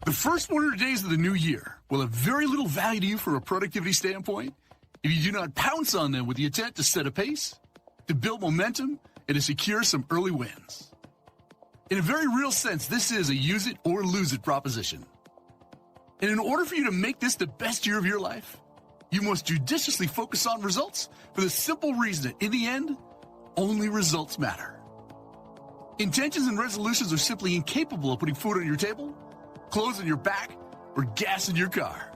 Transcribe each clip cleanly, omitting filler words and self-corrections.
The first 100 days of the new year will have very little value to you from a productivity standpoint if you do not pounce on them with the intent to set a pace, to build momentum, and to secure some early wins. In a very real sense, this is a use it or lose it proposition. And in order for you to make this the best year of your life, you must judiciously focus on results for the simple reason that in the end, only results matter. Intentions and resolutions are simply incapable of putting food on your table, clothes on your back, or gas in your car.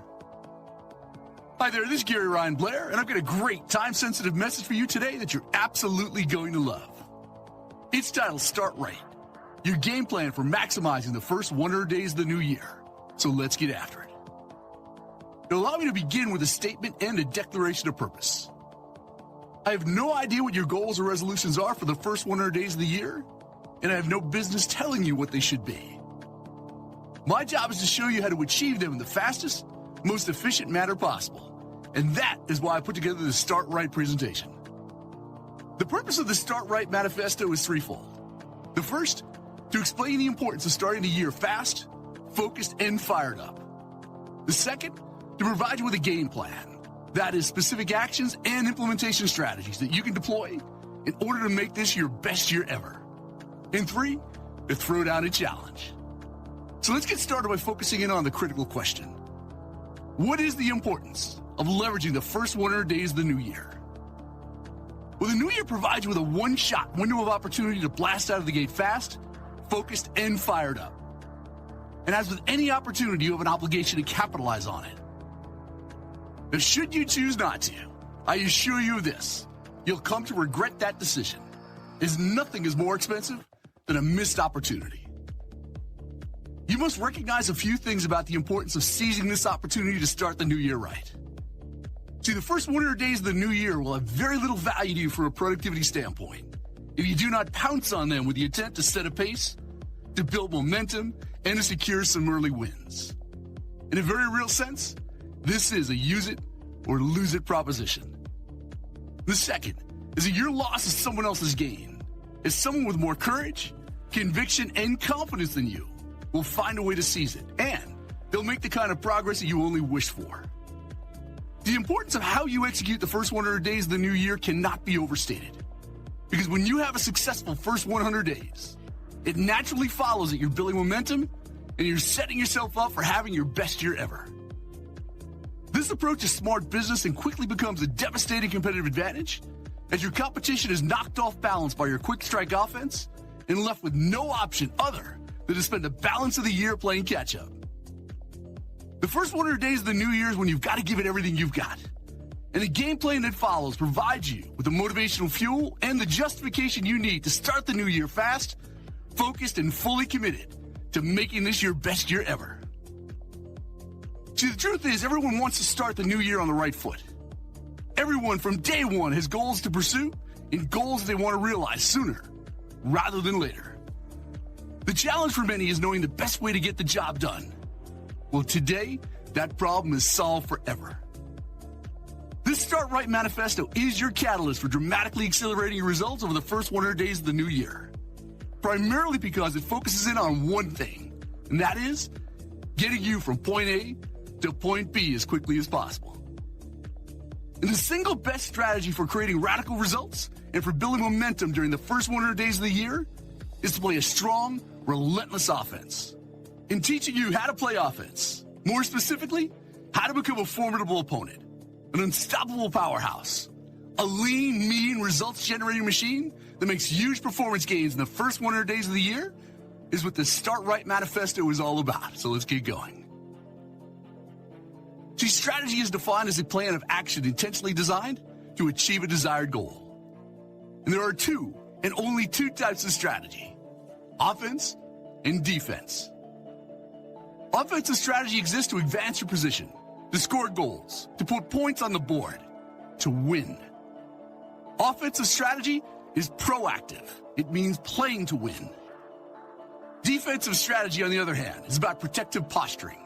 Hi there, this is Gary Ryan Blair, and I've got a great time-sensitive message for you today that you're absolutely going to love. It's titled Start Right, your game plan for maximizing the first 100 days of the new year. So let's get after it. Allow me to begin with a statement and a declaration of purpose. I have no idea what your goals or resolutions are for the first 100 days of the year, and I have no business telling you what they should be. My job is to show you how to achieve them in the fastest, most efficient manner possible, and that is why I put together the Start Right presentation. The purpose of the Start Right Manifesto is threefold. The first, to explain the importance of starting the year fast, focused, and fired up. The second, to provide you with a game plan. That is specific actions and implementation strategies that you can deploy in order to make this your best year ever. And three, to throw down a challenge. So let's get started by focusing in on the critical question. What is the importance of leveraging the first 100 days of the new year? Well, the new year provides you with a one-shot window of opportunity to blast out of the gate fast, focused, and fired up. And as with any opportunity, you have an obligation to capitalize on it. Now, should you choose not to, I assure you of this, you'll come to regret that decision, as nothing is more expensive than a missed opportunity. You must recognize a few things about the importance of seizing this opportunity to start the new year right. See, the first 100 days of the new year will have very little value to you from a productivity standpoint if you do not pounce on them with the intent to set a pace, to build momentum, and to secure some early wins. In a very real sense, this is a use it or lose it proposition. The second is that your loss is someone else's gain, as someone with more courage, conviction, and confidence than you will find a way to seize it, and they'll make the kind of progress that you only wish for. The importance of how you execute the first 100 days of the new year cannot be overstated, because when you have a successful first 100 days, it naturally follows that you're building momentum and you're setting yourself up for having your best year ever. This approach is smart business and quickly becomes a devastating competitive advantage as your competition is knocked off balance by your quick strike offense and left with no option other than to spend the balance of the year playing catch up. The first 100 days of the new year is when you've got to give it everything you've got. And the game plan that follows provides you with the motivational fuel and the justification you need to start the new year fast, focused, and fully committed to making this your best year ever. See, the truth is, everyone wants to start the new year on the right foot. Everyone from day one has goals to pursue and goals they want to realize sooner rather than later. The challenge for many is knowing the best way to get the job done. Well, today, that problem is solved forever. This Start Right Manifesto is your catalyst for dramatically accelerating your results over the first 100 days of the new year. Primarily because it focuses in on one thing, and that is getting you from point A to point B as quickly as possible. And the single best strategy for creating radical results and for building momentum during the first 100 days of the year is to play a strong, relentless offense. In teaching you how to play offense, more specifically, how to become a formidable opponent, an unstoppable powerhouse, a lean, mean, results-generating machine that makes huge performance gains in the first 100 days of the year is what the Start Right Manifesto is all about. So let's get going. See, strategy is defined as a plan of action intentionally designed to achieve a desired goal. And there are two, and only two types of strategy: offense and defense. Offensive strategy exists to advance your position, to score goals, to put points on the board, to win. Offensive strategy is proactive. It means playing to win. Defensive strategy, on the other hand, is about protective posturing.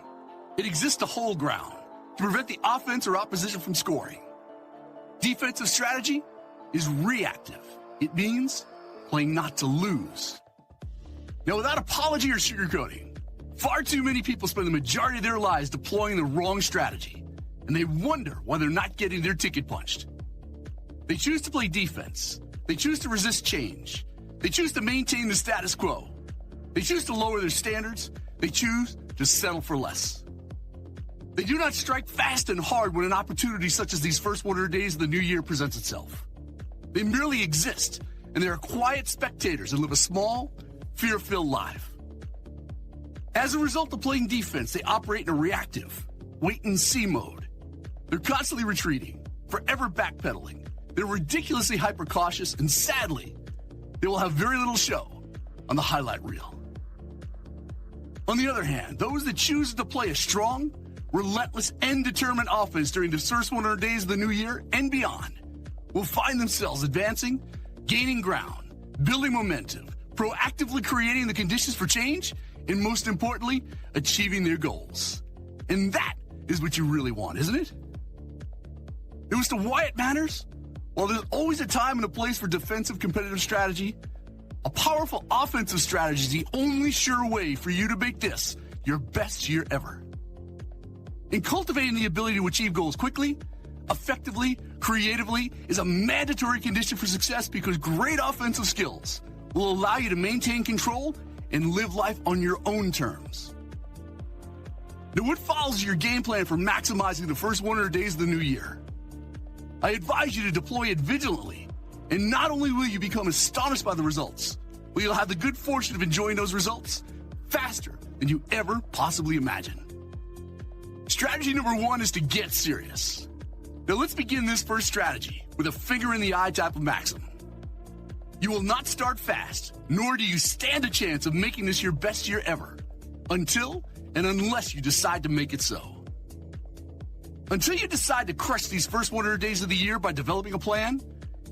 It exists to hold ground, to prevent the offense or opposition from scoring. Defensive strategy is reactive. It means playing not to lose. Now, without apology or sugarcoating, Far too many people spend the majority of their lives deploying the wrong strategy, and they wonder why they're not getting their ticket punched. They choose to play defense. They choose to resist change. They choose to maintain the status quo. They choose to lower their standards. They choose to settle for less. They do not strike fast and hard when an opportunity such as these first 100 days of the new year presents itself. They merely exist, and they are quiet spectators and live a small, fear-filled life. As a result of playing defense, they operate in a reactive, wait-and-see mode. They're constantly retreating, forever backpedaling. They're ridiculously hyper-cautious, and sadly, they will have very little show on the highlight reel. On the other hand, those that choose to play a strong, relentless, and determined offense during the first 100 days of the new year and beyond will find themselves advancing, gaining ground, building momentum, proactively creating the conditions for change, and most importantly, achieving their goals. And that is what you really want, isn't it? As to why it matters? While there's always a time and a place for defensive competitive strategy, a powerful offensive strategy is the only sure way for you to make this your best year ever. And cultivating the ability to achieve goals quickly, effectively, creatively is a mandatory condition for success because great offensive skills will allow you to maintain control and live life on your own terms. Now, what follows your game plan for maximizing the first 100 days of the new year? I advise you to deploy it vigilantly, and not only will you become astonished by the results, but you'll have the good fortune of enjoying those results faster than you ever possibly imagined. Strategy number 1 is to get serious. Now let's begin this first strategy with a finger in the eye type of maxim. You will not start fast, nor do you stand a chance of making this your best year ever, until and unless you decide to make it so. Until you decide to crush these first 100 days of the year by developing a plan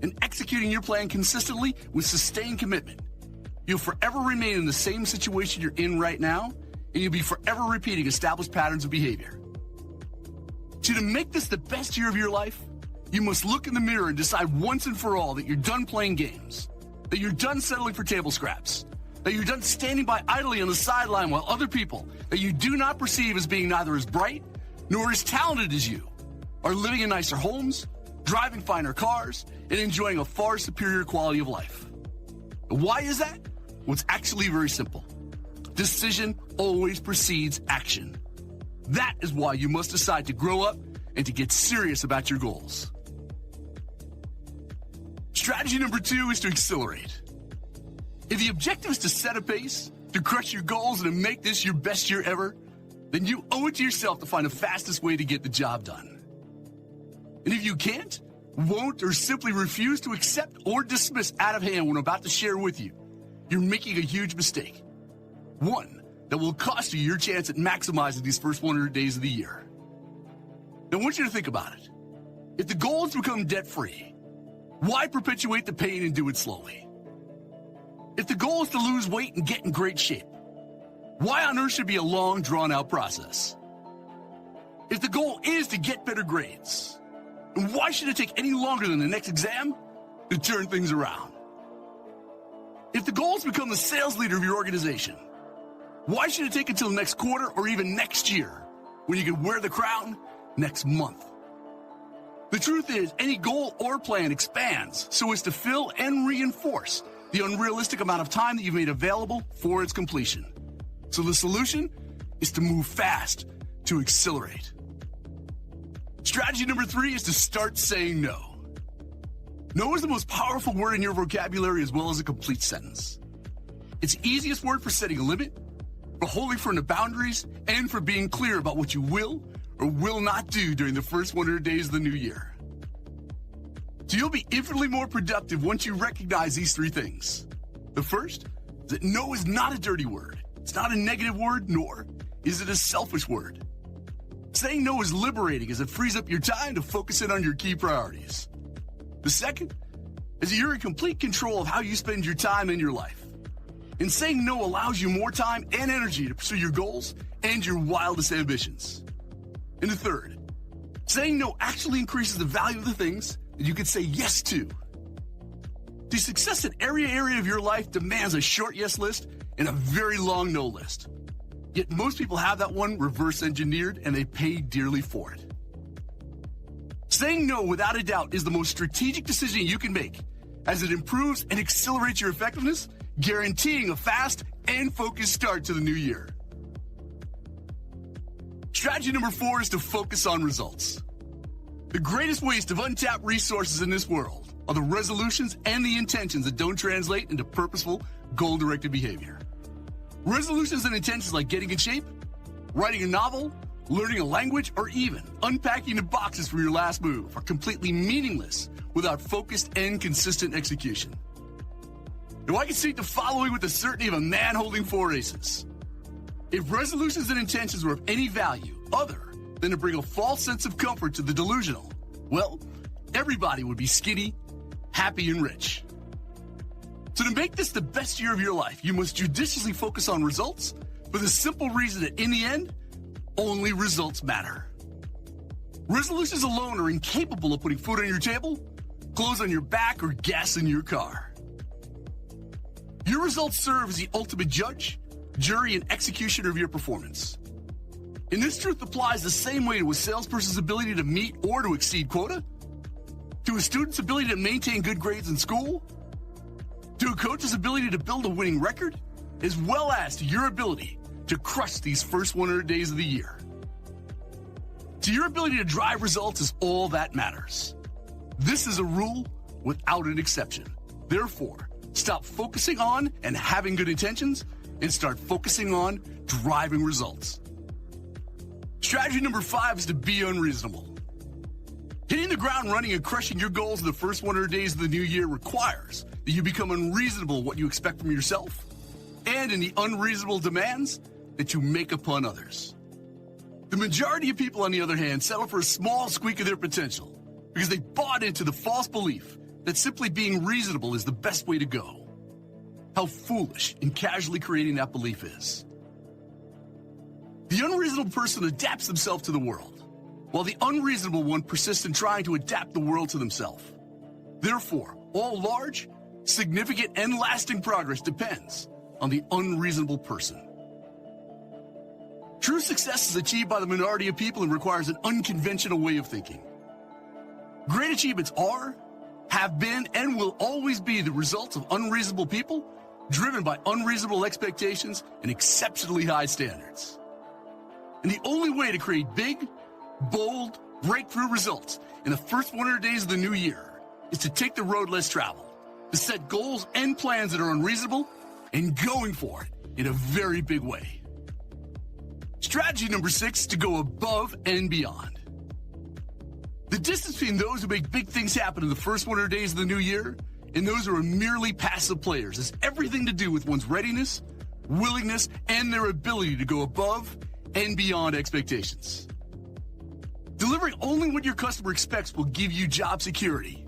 and executing your plan consistently with sustained commitment, you'll forever remain in the same situation you're in right now, and you'll be forever repeating established patterns of behavior. So to make this the best year of your life, you must look in the mirror and decide once and for all that you're done playing games, that you're done settling for table scraps, that you're done standing by idly on the sideline while other people that you do not perceive as being neither as bright nor as talented as you are living in nicer homes, driving finer cars, and enjoying a far superior quality of life. Why is that? Well, it's actually very simple. Decision always precedes action. That is why you must decide to grow up and to get serious about your goals. Strategy number 2 is to accelerate. If the objective is to set a pace, to crush your goals, and to make this your best year ever, then you owe it to yourself to find the fastest way to get the job done. And if you can't, won't, or simply refuse to accept or dismiss out of hand what I'm about to share with you, you're making a huge mistake. One that will cost you your chance at maximizing these first 100 days of the year. Now, I want you to think about it. If the goal is to become debt-free, why perpetuate the pain and do it slowly? If the goal is to lose weight and get in great shape, why on earth should it be a long, drawn-out process? If the goal is to get better grades, then why should it take any longer than the next exam to turn things around? If the goal is to become the sales leader of your organization, why should it take until next quarter or even next year when you can wear the crown next month? The truth is, any goal or plan expands so as to fill and reinforce the unrealistic amount of time that you've made available for its completion. So the solution is to move fast, to accelerate. Strategy number 3 is to start saying no. No is the most powerful word in your vocabulary as well as a complete sentence. It's the easiest word for setting a limit, for holding firm to boundaries, and for being clear about what you will or will not do during the first 100 days of the new year. So you'll be infinitely more productive once you recognize these 3 things. The first is that no is not a dirty word. It's not a negative word, nor is it a selfish word. Saying no is liberating as it frees up your time to focus in on your key priorities. The second is that you're in complete control of how you spend your time and your life. And saying no allows you more time and energy to pursue your goals and your wildest ambitions. And the third, saying no actually increases the value of the things that you can say yes to. The success in every area of your life demands a short yes list and a very long no list. Yet most people have that one reverse engineered and they pay dearly for it. Saying no without a doubt is the most strategic decision you can make, as it improves and accelerates your effectiveness, guaranteeing a fast and focused start to the new year. Strategy number 4 is to focus on results. The greatest waste of untapped resources in this world are the resolutions and the intentions that don't translate into purposeful, goal-directed behavior. Resolutions and intentions like getting in shape, writing a novel, learning a language, or even unpacking the boxes for your last move are completely meaningless without focused and consistent execution. Now, I can state the following with the certainty of a man holding 4 aces. If resolutions and intentions were of any value other than to bring a false sense of comfort to the delusional, well, everybody would be skinny, happy, and rich. So to make this the best year of your life, you must judiciously focus on results for the simple reason that in the end, only results matter. Resolutions alone are incapable of putting food on your table, clothes on your back, or gas in your car. Your results serve as the ultimate judge, jury, and executioner of your performance. And this truth applies the same way to a salesperson's ability to meet or to exceed quota, to a student's ability to maintain good grades in school, to a coach's ability to build a winning record, as well as to your ability to crush these first 100 days of the year. So your ability to drive results is all that matters. This is a rule without an exception. Therefore, stop focusing on and having good intentions and start focusing on driving results. Strategy number 5 is to be unreasonable. Hitting the ground running and crushing your goals in the first 100 days of the new year requires that you become unreasonable in what you expect from yourself and in the unreasonable demands that you make upon others. The majority of people, on the other hand, settle for a small squeak of their potential because they bought into the false belief that simply being reasonable is the best way to go. How foolish and casually creating that belief is. The unreasonable person adapts themselves to the world, while the unreasonable one persists in trying to adapt the world to themselves. Therefore, all large, significant, and lasting progress depends on the unreasonable person. True success is achieved by the minority of people and requires an unconventional way of thinking. Great achievements are, have been, and will always be the results of unreasonable people driven by unreasonable expectations and exceptionally high standards. And the only way to create big, bold, breakthrough results in the first 100 days of the new year is to take the road less traveled, to set goals and plans that are unreasonable, and going for it in a very big way. Strategy number 6 is to go above and beyond. The distance between those who make big things happen in the first 100 days of the new year and those who are merely passive players has everything to do with one's readiness, willingness, and their ability to go above and beyond expectations. Delivering only what your customer expects will give you job security.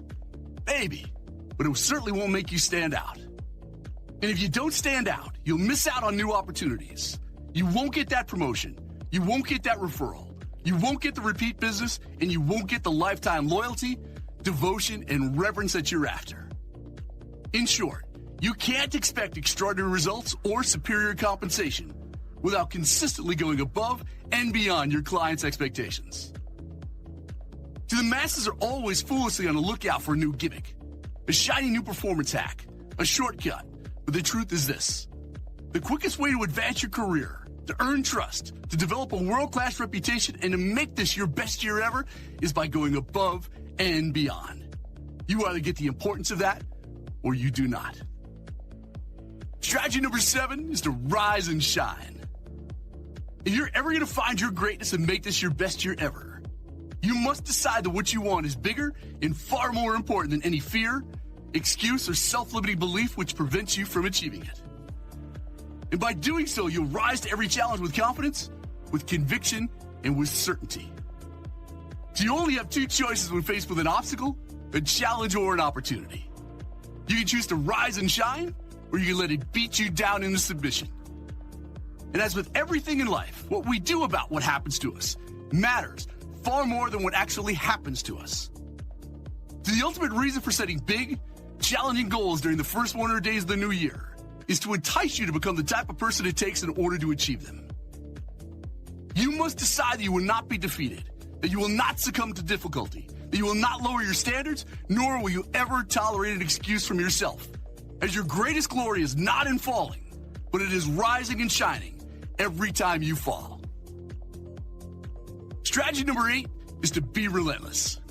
Maybe, but it certainly won't make you stand out. And if you don't stand out, you'll miss out on new opportunities. You won't get that promotion. You won't get that referral. You won't get the repeat business, and you won't get the lifetime loyalty, devotion, and reverence that you're after. In short, you can't expect extraordinary results or superior compensation without consistently going above and beyond your client's expectations. See, the masses are always foolishly on the lookout for a new gimmick, a shiny new performance hack, a shortcut. But the truth is this: the quickest way to advance your career, to earn trust, to develop a world-class reputation, and to make this your best year ever is by going above and beyond. You either get the importance of that or you do not. Strategy number 7 is to rise and shine. If you're ever going to find your greatness and make this your best year ever, you must decide that what you want is bigger and far more important than any fear, excuse, or self-limiting belief which prevents you from achieving it. And by doing so, you'll rise to every challenge with confidence, with conviction, and with certainty. So you only have 2 choices when faced with an obstacle, a challenge, or an opportunity. You can choose to rise and shine, or you can let it beat you down into submission. And as with everything in life, what we do about what happens to us matters far more than what actually happens to us. So the ultimate reason for setting big, challenging goals during the first 100 days of the new year is to entice you to become the type of person it takes in order to achieve them. You must decide that you will not be defeated, that you will not succumb to difficulty, that you will not lower your standards, nor will you ever tolerate an excuse from yourself, as your greatest glory is not in falling, but it is rising and shining every time you fall. Strategy number 8 is to be relentless.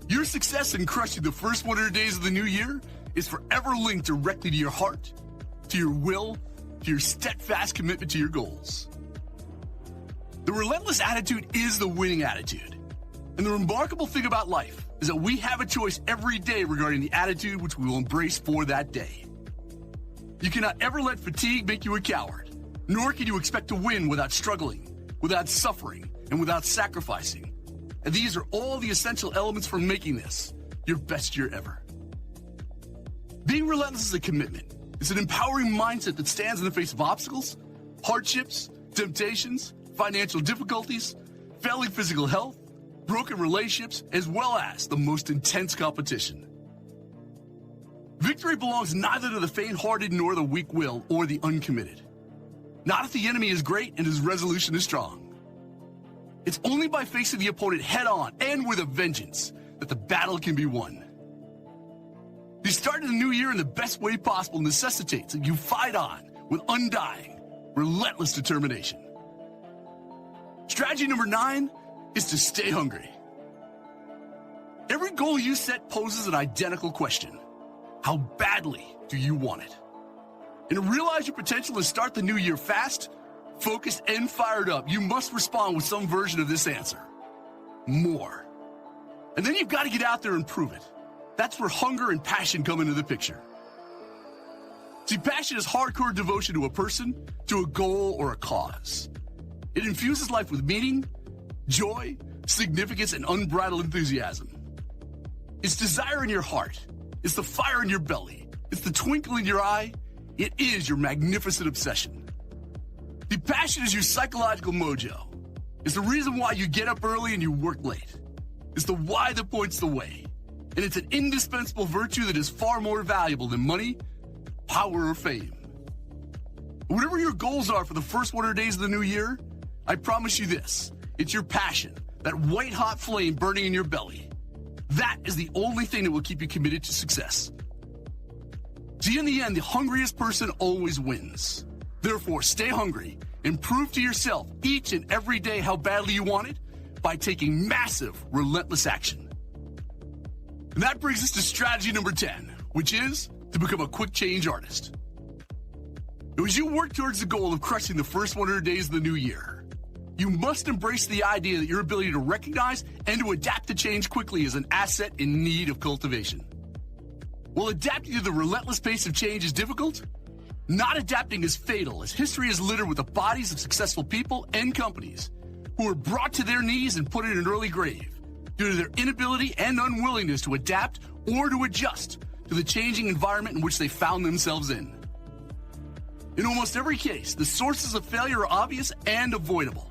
Your success in crushing the first 100 days of the new year is forever linked directly to your heart, to your will, to your steadfast commitment to your goals. The relentless attitude is the winning attitude. And the remarkable thing about life is that we have a choice every day regarding the attitude which we will embrace for that day. You cannot ever let fatigue make you a coward, nor can you expect to win without struggling, without suffering, and without sacrificing. And these are all the essential elements for making this your best year ever. Being relentless is a commitment. It's an empowering mindset that stands in the face of obstacles, hardships, temptations, financial difficulties, failing physical health, broken relationships, as well as the most intense competition. Victory belongs neither to the faint-hearted nor the weak-willed or the uncommitted. Not if the enemy is great and his resolution is strong. It's only by facing the opponent head-on and with a vengeance that the battle can be won. The start of the new year in the best way possible necessitates that you fight on with undying, relentless determination. Strategy number 9 is to stay hungry. Every goal you set poses an identical question. How badly do you want it? And to realize your potential and start the new year fast, focused, and fired up, you must respond with some version of this answer. More. And then you've got to get out there and prove it. That's where hunger and passion come into the picture. See, passion is hardcore devotion to a person, to a goal, or a cause. It infuses life with meaning, joy, significance, and unbridled enthusiasm. It's desire in your heart. It's the fire in your belly. It's the twinkle in your eye. It is your magnificent obsession. The passion is your psychological mojo. It's the reason why you get up early and you work late. It's the why that points the way. And it's an indispensable virtue that is far more valuable than money, power, or fame. Whatever your goals are for the first 100 days of the new year, I promise you this, it's your passion, that white-hot flame burning in your belly. That is the only thing that will keep you committed to success. See, in the end, the hungriest person always wins. Therefore, stay hungry and prove to yourself each and every day how badly you want it by taking massive, relentless action. And that brings us to strategy number 10, which is to become a quick change artist. As you work towards the goal of crushing the first 100 days of the new year, you must embrace the idea that your ability to recognize and to adapt to change quickly is an asset in need of cultivation. While adapting to the relentless pace of change is difficult, not adapting is fatal, as history is littered with the bodies of successful people and companies who were brought to their knees and put in an early grave due to their inability and unwillingness to adapt or to adjust to the changing environment in which they found themselves in. In almost every case, the sources of failure are obvious and avoidable.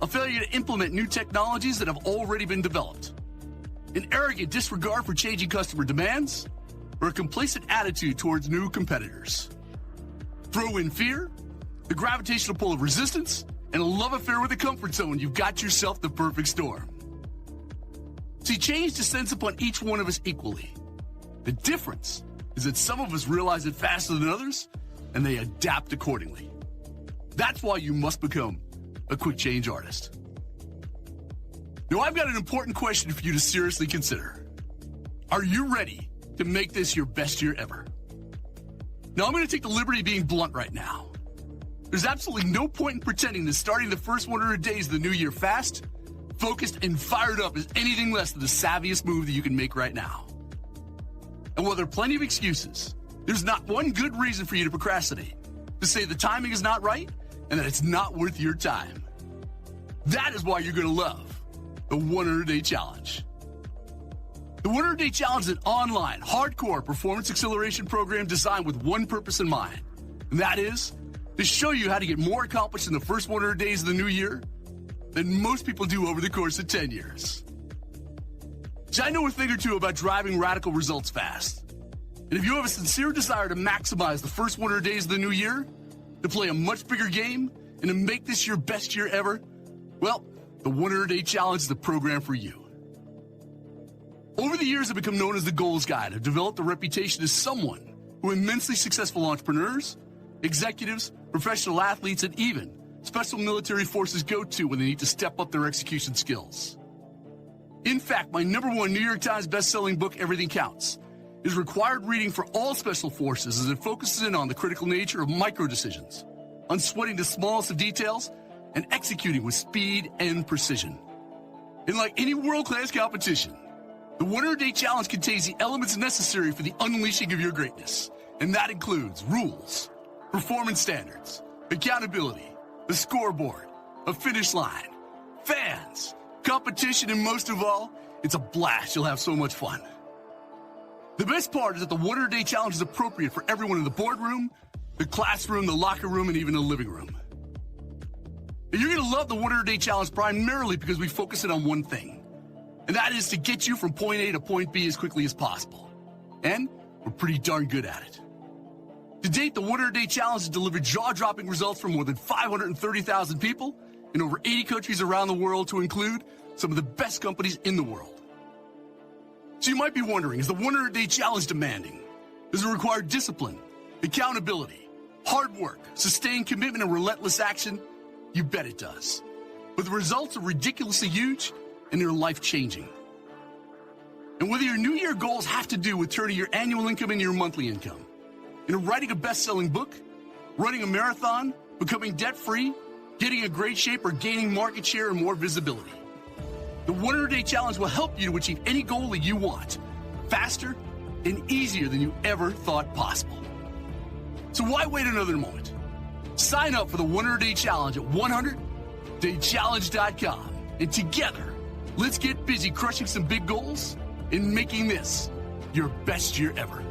A failure to implement new technologies that have already been developed, an arrogant disregard for changing customer demands, or a complacent attitude towards new competitors. Throw in fear, the gravitational pull of resistance, and a love affair with the comfort zone, you've got yourself the perfect storm. See, change descends upon each one of us equally. The difference is that some of us realize it faster than others, and they adapt accordingly. That's why you must become a quick change artist. Now, I've got an important question for you to seriously consider. Are you ready to make this your best year ever? Now, I'm going to take the liberty of being blunt right now. There's absolutely no point in pretending that starting the first 100 days of the new year fast, focused, and fired up is anything less than the savviest move that you can make right now. And while there are plenty of excuses, there's not one good reason for you to procrastinate, to say the timing is not right and that it's not worth your time. That is why you're going to love the 100-Day Challenge. The 100-Day Challenge is an online, hardcore performance acceleration program designed with one purpose in mind, and that is to show you how to get more accomplished in the first 100 days of the new year than most people do over the course of 10 years. See, I know a thing or two about driving radical results fast. And if you have a sincere desire to maximize the first 100 days of the new year, to play a much bigger game, and to make this your best year ever? Well, the 100-Day Challenge is the program for you. Over the years, I've become known as the Goals Guide. I've developed a reputation as someone who immensely successful entrepreneurs, executives, professional athletes, and even special military forces go to when they need to step up their execution skills. In fact, my #1 New York Times best-selling book, Everything Counts, is required reading for all special forces as it focuses in on the critical nature of micro-decisions, on sweating the smallest of details, and executing with speed and precision. And like any world-class competition, the 100-Day Challenge contains the elements necessary for the unleashing of your greatness, and that includes rules, performance standards, accountability, the scoreboard, a finish line, fans, competition, and most of all, it's a blast. You'll have so much fun. The best part is that the 100-Day Challenge is appropriate for everyone in the boardroom, the classroom, the locker room, and even the living room. And you're going to love the 100-Day Challenge primarily because we focus it on one thing, and that is to get you from point A to point B as quickly as possible. And we're pretty darn good at it. To date, the 100-Day Challenge has delivered jaw-dropping results for more than 530,000 people in over 80 countries around the world, to include some of the best companies in the world. So you might be wondering, is the 100-Day Challenge demanding? Does it require discipline, accountability, hard work, sustained commitment, and relentless action? You bet it does. But the results are ridiculously huge, and they're life-changing. And whether your New Year goals have to do with turning your annual income into your monthly income, writing a best-selling book, running a marathon, becoming debt-free, getting in great shape, or gaining market share and more visibility, the 100-Day Challenge will help you to achieve any goal that you want, faster and easier than you ever thought possible. So why wait another moment? Sign up for the 100-Day Challenge at 100daychallenge.com, and together, let's get busy crushing some big goals and making this your best year ever.